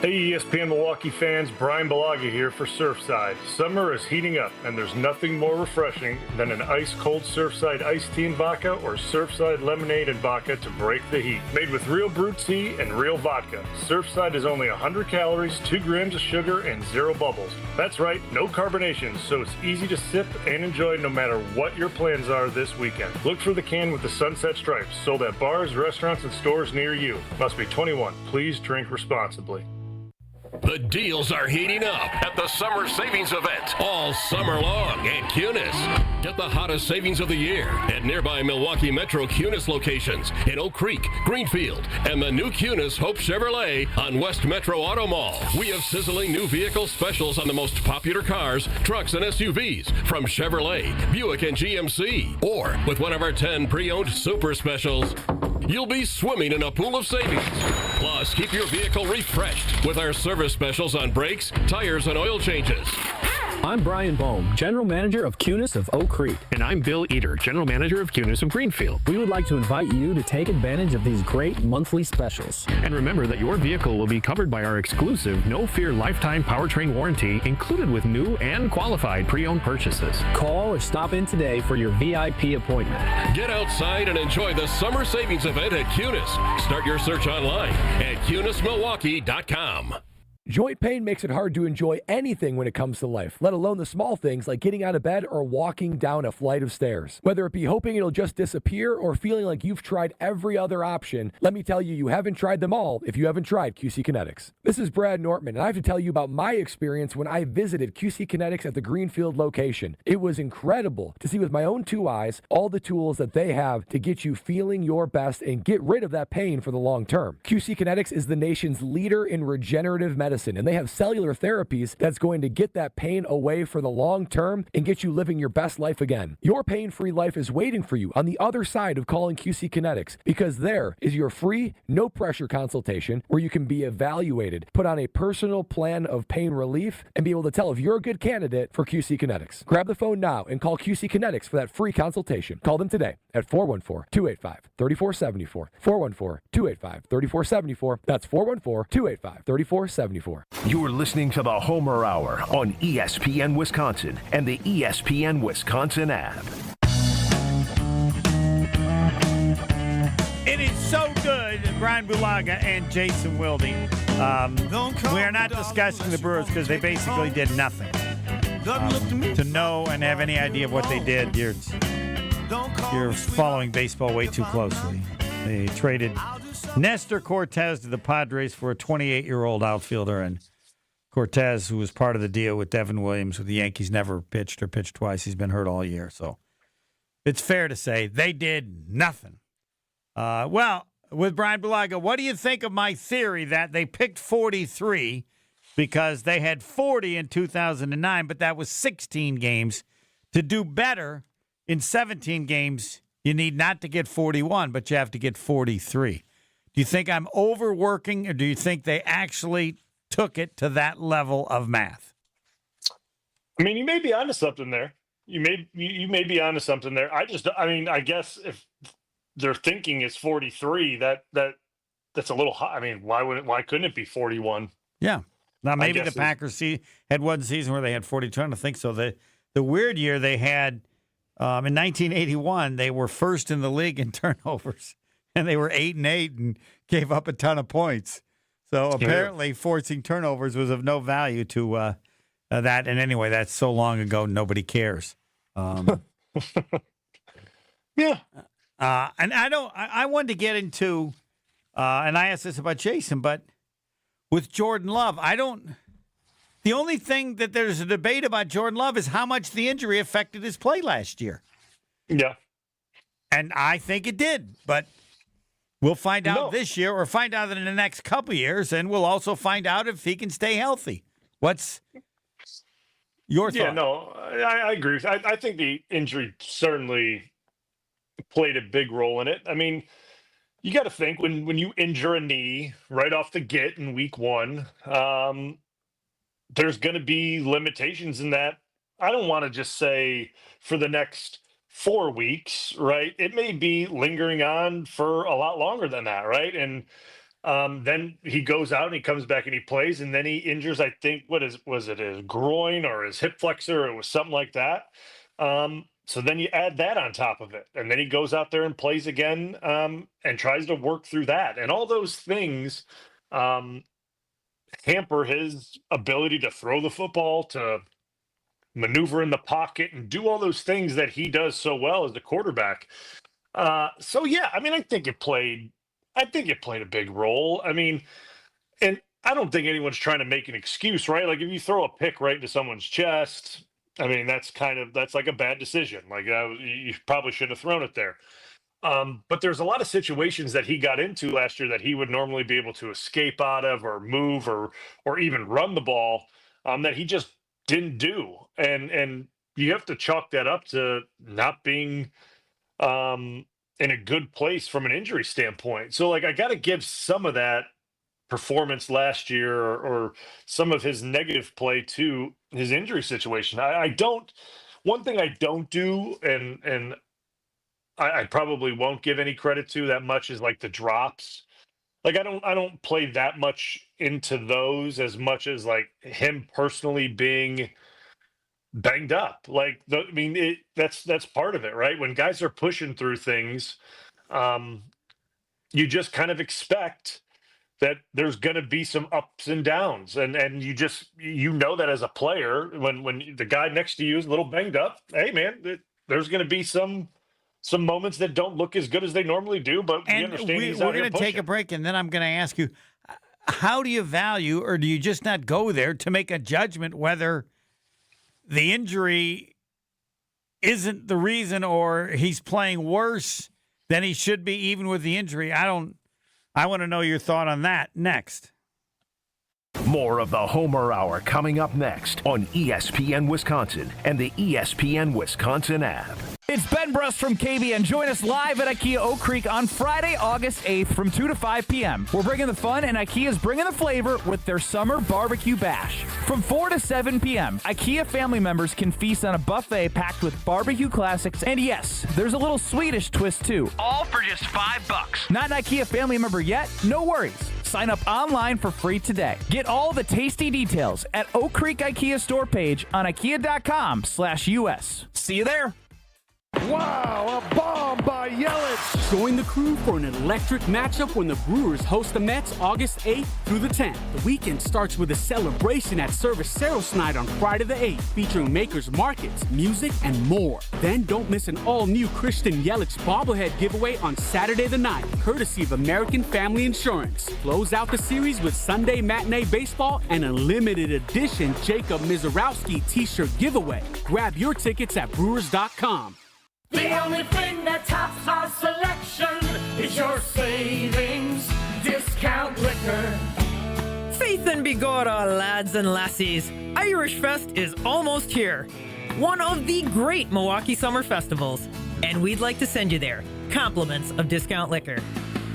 Hey ESPN Milwaukee fans, Bryan Bulaga here for Surfside. Summer is heating up, and there's nothing more refreshing than an ice-cold Surfside iced tea and vodka or Surfside lemonade and vodka to break the heat. Made with real brewed tea and real vodka, Surfside is only 100 calories, 2 grams of sugar, and 0 bubbles. That's right, no carbonation, so it's easy to sip and enjoy no matter what your plans are this weekend. Look for the can with the sunset stripes, sold at bars, restaurants, and stores near you. Must be 21. Please drink responsibly. The deals are heating up at the Summer Savings Event all summer long at Cunis. Get the hottest savings of the year at nearby Milwaukee Metro Cunis locations in Oak Creek, Greenfield, and the new Cunis Hope Chevrolet on West Metro Auto Mall. We have sizzling new vehicle specials on the most popular cars, trucks, and SUVs from Chevrolet, Buick, and GMC. Or with one of our 10 pre-owned super specials, you'll be swimming in a pool of savings. Plus, keep your vehicle refreshed with our service specials on brakes, tires, and oil changes. I'm Brian Bohm, General Manager of Cunis of Oak Creek. And I'm Bill Eater, General Manager of Cunis of Greenfield. We would like to invite you to take advantage of these great monthly specials. And remember that your vehicle will be covered by our exclusive No Fear Lifetime Powertrain Warranty included with new and qualified pre-owned purchases. Call or stop in today for your VIP appointment. Get outside and enjoy the Summer Savings Event at Cunis. Start your search online at CunisMilwaukee.com. Joint pain makes it hard to enjoy anything when it comes to life, let alone the small things like getting out of bed or walking down a flight of stairs. Whether it be hoping it'll just disappear or feeling like you've tried every other option, let me tell you, you haven't tried them all if you haven't tried QC Kinetics. This is Brad Nortman, and I have to tell you about my experience when I visited QC Kinetics at the Greenfield location. It was incredible to see with my own 2 eyes all the tools that they have to get you feeling your best and get rid of that pain for the long term. QC Kinetics is the nation's leader in regenerative medicine, and they have cellular therapies that's going to get that pain away for the long term and get you living your best life again. Your pain-free life is waiting for you on the other side of calling QC Kinetics, because there is your free, no-pressure consultation where you can be evaluated, put on a personal plan of pain relief, and be able to tell if you're a good candidate for QC Kinetics. Grab the phone now and call QC Kinetics for that free consultation. Call them today at 414-285-3474. 414-285-3474. That's 414-285-3474. You're listening to the Homer Hour on ESPN Wisconsin and the ESPN Wisconsin app. It is so good, Brian Bulaga and Jason Wilde. We are not discussing the Brewers because they basically did nothing. To know and have any idea of what they did, you're following baseball way too closely. They traded Nestor Cortez to the Padres for a 28-year-old outfielder, and Cortez, who was part of the deal with Devin Williams with the Yankees, never pitched or pitched twice. He's been hurt all year, so it's fair to say they did nothing. Well, with Brian Bulaga, what do you think of my theory that they picked 43 because they had 40 in 2009, but that was 16 games? To do better in 17 games, you need not to get 41, but you have to get 43. Do you think I'm overworking, or do you think they actually took it to that level of math? I mean, you may be onto something there. You may be onto something there. I guess if their thinking is 43, that's a little high. I mean, why couldn't it be 41? Yeah. Now maybe the Packers had one season where they had 42. I don't think so. The weird year they had in 1981, they were first in the league in turnovers, and they were 8-8 and gave up a ton of points. So apparently forcing turnovers was of no value to that. And anyway, that's so long ago, nobody cares. Yeah. And I wanted to get into, and I asked this about Jason, but with Jordan Love, the only thing that there's a debate about Jordan Love is how much the injury affected his play last year. Yeah. And I think it did, but we'll find out this year, or find out in the next couple of years, and we'll also find out if he can stay healthy. What's your thought? Yeah, no, I agree. I think the injury certainly played a big role in it. I mean, you got to think when you injure a knee right off the get in week one, there's going to be limitations in that. I don't want to just say for the next 4 weeks, right? It may be lingering on for a lot longer than that, right? And then he goes out and he comes back and he plays, and then he injures, I think, was it his groin or his hip flexor? Or it was something like that. So then you add that on top of it, and then he goes out there and plays again and tries to work through that. And all those things hamper his ability to throw the football, to maneuver in the pocket, and do all those things that he does so well as a quarterback. So yeah, I mean, I think it played a big role. I mean, and I don't think anyone's trying to make an excuse, right? Like if you throw a pick right into someone's chest, I mean, that's like a bad decision. Like you probably shouldn't have thrown it there. But there's a lot of situations that he got into last year that he would normally be able to escape out of, or move, or even run the ball, that he just didn't do. And you have to chalk that up to not being in a good place from an injury standpoint. So like, I got to give some of that performance last year, or some of his negative play to his injury situation. One thing I don't do, and I probably won't give any credit to that much, is like the drops. Like I don't play that much into those as much as like him personally being banged up. Like that's part of it, right? When guys are pushing through things, you just kind of expect that there's going to be some ups and downs, and you know that as a player, when the guy next to you is a little banged up, hey man, there's going to be some moments that don't look as good as they normally do, but we understand he's out here pushing. We're going to take a break, and then I'm going to ask you, how do you value, or do you just not go there to make a judgment whether the injury isn't the reason, or he's playing worse than he should be even with the injury? I want to know your thought on that next. More of the Homer Hour coming up next on ESPN Wisconsin and the ESPN Wisconsin app. It's Ben Brust from KBN. Join us live at IKEA Oak Creek on Friday, August 8th from 2 to 5 p.m. We're bringing the fun, and IKEA's bringing the flavor with their summer barbecue bash. From 4 to 7 p.m., IKEA family members can feast on a buffet packed with barbecue classics, and yes, there's a little Swedish twist too. All for just $5. Not an IKEA family member yet? No worries. Sign up online for free today. Get all the tasty details at Oak Creek IKEA store page on IKEA.com/US. See you there. Wow, a bomb by Yelich. Join the crew for an electric matchup when the Brewers host the Mets August 8th through the 10th. The weekend starts with a celebration at Cerveceros Night on Friday the 8th, featuring makers markets, music, and more. Then don't miss an all-new Christian Yelich bobblehead giveaway on Saturday the 9th, courtesy of American Family Insurance. Close out the series with Sunday matinee baseball and a limited edition Jacob Mizorowski t-shirt giveaway. Grab your tickets at Brewers.com. The only thing that tops our selection is your savings discount liquor. Faith and Bigora, lads and lassies. Irish Fest is almost here. One of the great Milwaukee summer festivals. And we'd like to send you there. Compliments of Discount Liquor.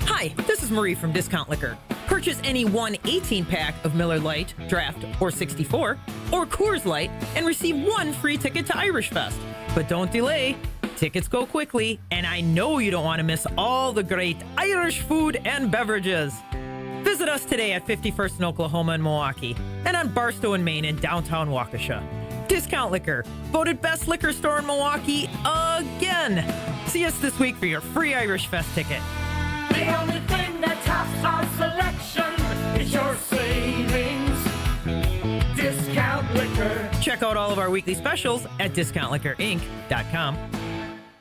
Hi, this is Marie from Discount Liquor. Purchase any 1 18-pack of Miller Lite, Draft, or 64, or Coors Light, and receive 1 free ticket to Irish Fest. But don't delay. Tickets go quickly, and I know you don't want to miss all the great Irish food and beverages. Visit us today at 51st in Oklahoma and Milwaukee, and on Barstow and Main in downtown Waukesha. Discount Liquor, voted best liquor store in Milwaukee again. See us this week for your free Irish Fest ticket. The only thing that tops our selection is your savings discount liquor. Check out all of our weekly specials at discountliquorinc.com.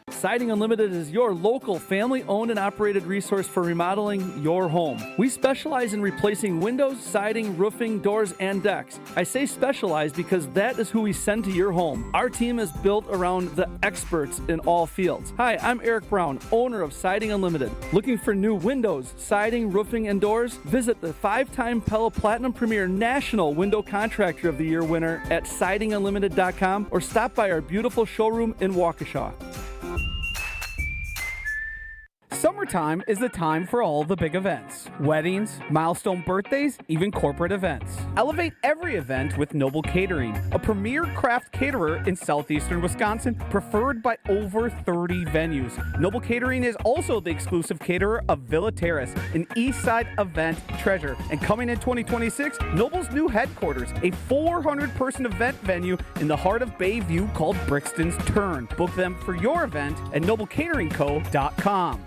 Siding Unlimited is your local family-owned and operated resource for remodeling your home. We specialize in replacing windows, siding, roofing, doors, and decks. I say specialize because that is who we send to your home. Our team is built around the experts in all fields. Hi, I'm Eric Brown, owner of Siding Unlimited. Looking for new windows, siding, roofing, and doors? Visit the 5-time Pella Platinum Premier National Window Contractor of the Year winner at sidingunlimited.com or stop by our beautiful showroom in Waukesha. Summertime is the time for all the big events. Weddings, milestone birthdays, even corporate events. Elevate every event with Noble Catering, a premier craft caterer in southeastern Wisconsin, preferred by over 30 venues. Noble Catering is also the exclusive caterer of Villa Terrace, an east side event treasure. And coming in 2026, Noble's new headquarters, a 400-person event venue in the heart of Bayview called Brixton's Turn. Book them for your event at noblecateringco.com.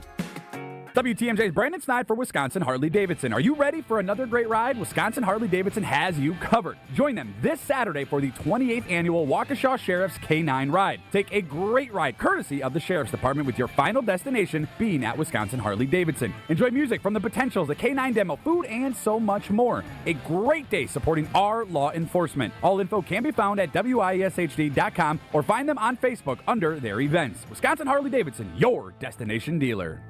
WTMJ's Brandon Snide for Wisconsin Harley-Davidson. Are you ready for another great ride? Wisconsin Harley-Davidson has you covered. Join them this Saturday for the 28th annual Waukesha Sheriff's K9 Ride. Take a great ride courtesy of the Sheriff's Department with your final destination being at Wisconsin Harley-Davidson. Enjoy music from the Potentials, the K9 demo, food, and so much more. A great day supporting our law enforcement. All info can be found at WISHD.com or find them on Facebook under their events. Wisconsin Harley-Davidson, your destination dealer.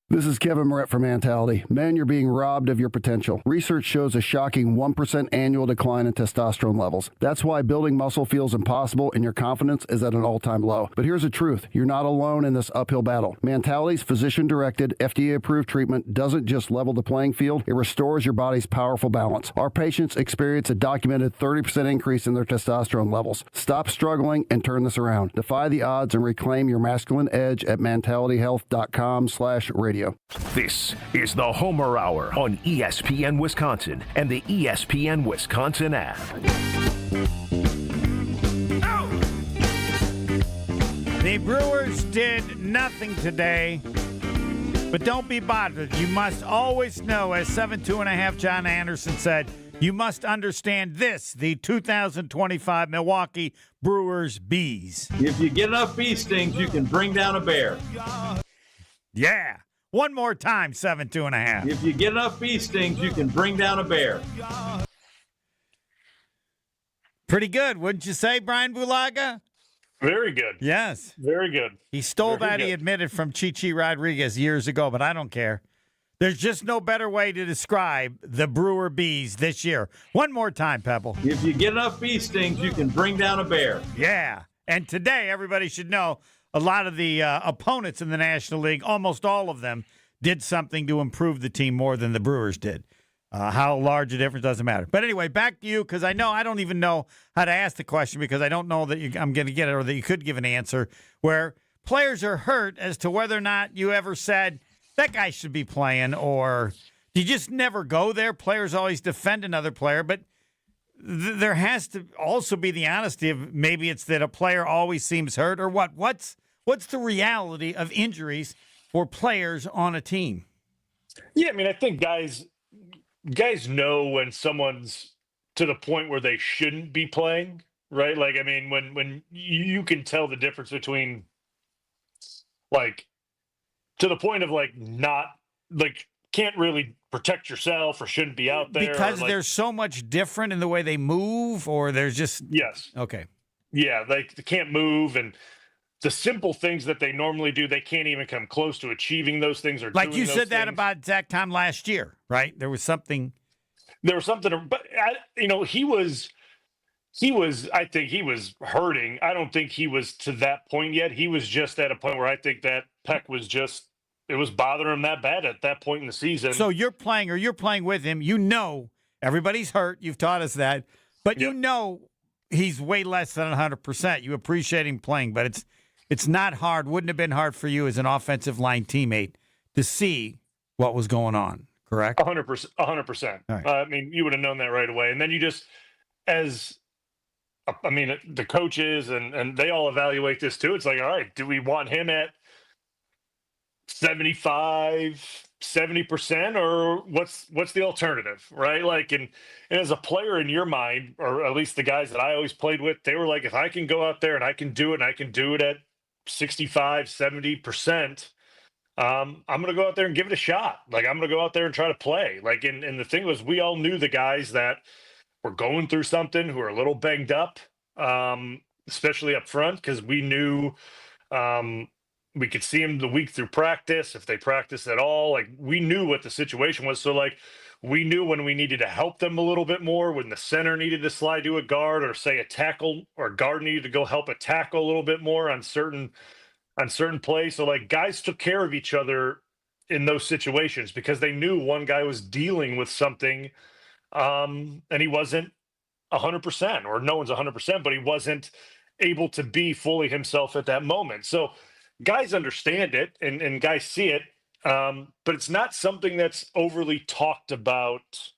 This is Kevin Moret from Mentality. Men, you're being robbed of your potential. Research shows a shocking 1% annual decline in testosterone levels. That's why building muscle feels impossible and your confidence is at an all-time low. But here's the truth. You're not alone in this uphill battle. Mentality's physician-directed, FDA-approved treatment doesn't just level the playing field, it restores your body's powerful balance. Our patients experience a documented 30% increase in their testosterone levels. Stop struggling and turn this around. Defy the odds and reclaim your masculine edge at mentalityhealth.com/radio. This is the Homer Hour on ESPN Wisconsin and the ESPN Wisconsin app. The Brewers did nothing today, but don't be bothered. You must always know, as 7-2.5 John Anderson said, you must understand this, the 2025 Milwaukee Brewers Bees. If you get enough bee stings, you can bring down a bear. Yeah. One more time, 7-2.5. If you get enough bee stings, you can bring down a bear. Pretty good, wouldn't you say, Brian Bulaga? Very good. Yes. Very good. He stole Very that, good. he admitted, from Chichi Rodriguez years ago, but I don't care. There's just no better way to describe the Brewer Bees this year. One more time, Pebble. If you get enough bee stings, you can bring down a bear. Yeah. And today, everybody should know, a lot of the opponents in the National League, almost all of them, did something to improve the team more than the Brewers did. How large a difference doesn't matter. But anyway, back to you, because I don't even know how to ask the question, because I don't know that I'm going to get it or that you could give an answer where players are hurt as to whether or not you ever said, that guy should be playing, or you just never go there. Players always defend another player, but there has to also be the honesty of maybe it's that a player always seems hurt, or what? What's what's the reality of injuries for players on a team? Yeah, I mean, I think guys know when someone's to the point where they shouldn't be playing, right? Like, I mean, when you can tell the difference between, like, to the point of, like, not, like, can't really protect yourself or shouldn't be out there. Because like, they're so much different in the way they move, or there's just... Yes. Okay. Yeah, like, they can't move, and the simple things that they normally do, they can't even come close to achieving those things or like doing you those said that things. about Zach Tom last year, right? There was something, but he was, I think he was hurting. I don't think he was to that point yet. He was just at a point where I think that pec was just, it was bothering him that bad at that point in the season. So you're playing with him. You know everybody's hurt. You've taught us that. But you know he's way less than 100%. You appreciate him playing, but it's not hard. Wouldn't have been hard for you as an offensive line teammate to see what was going on, correct? 100%. 100%. Right. I mean, you would have known that right away. And then you just, the coaches and they all evaluate this too. It's like, all right, do we want him at 75, 70%, or what's the alternative, right? Like, and as a player in your mind, or at least the guys that I always played with, they were like, if I can go out there and I can do it, and I can do it at 65, 70%, I'm going to go out there and give it a shot. Like, I'm going to go out there and try to play. Like, and the thing was, we all knew the guys that were going through something, who are a little banged up, especially up front, because we knew we could see them the week through practice, if they practiced at all. Like, we knew what the situation was. So, like, we knew when we needed to help them a little bit more, when the center needed to slide to a guard, or say a tackle, or a guard needed to go help a tackle a little bit more on certain plays. So, like, guys took care of each other in those situations because they knew one guy was dealing with something, and he wasn't 100%, or no one's 100%, but he wasn't able to be fully himself at that moment. So guys understand it, and guys see it, but it's not something that's overly talked about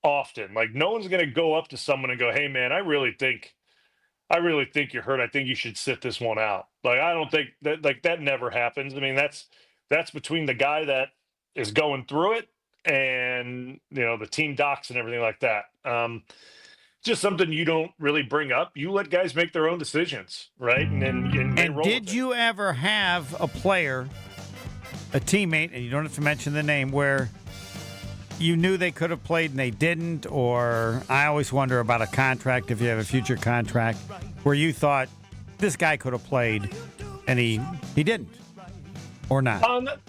often. Like, no one's going to go up to someone and go, "Hey, man, I really think you're hurt. I think you should sit this one out." Like, I don't think that, like, that never happens. I mean, that's between the guy that is going through it and, the team docs and everything like that. Just something you don't really bring up. You let guys make their own decisions, right? And did you ever have a player, a teammate, and you don't have to mention the name, where you knew they could have played and they didn't? Or I always wonder about a contract, if you have a future contract, where you thought this guy could have played and he didn't, or not?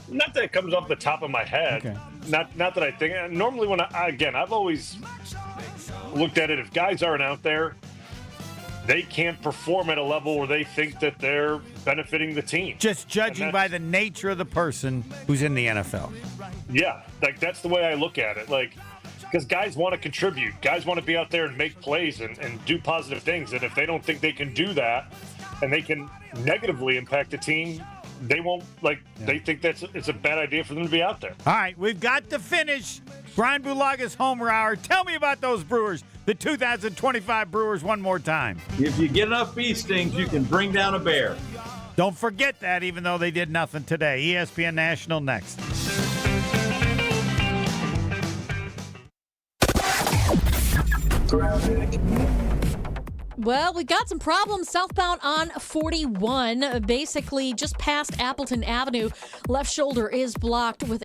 Not that it comes off the top of my head. Okay. Not that I think. Normally, when I've always looked at it, if guys aren't out there, they can't perform at a level where they think that they're benefiting the team. Just judging by the nature of the person who's in the NFL. Yeah, like, that's the way I look at it. Like, because guys want to contribute. Guys want to be out there and make plays and do positive things. And if they don't think they can do that, and they can negatively impact the team, they won't, they think it's a bad idea for them to be out there. All right, we've got to finish Bryan Bulaga's Homer Hour. Tell me about those Brewers, the 2025 Brewers, one more time. If you get enough bee stings, you can bring down a bear. Don't forget that, even though they did nothing today. ESPN National next. Well, we got some problems southbound on 41, basically just past Appleton Avenue. Left shoulder is blocked with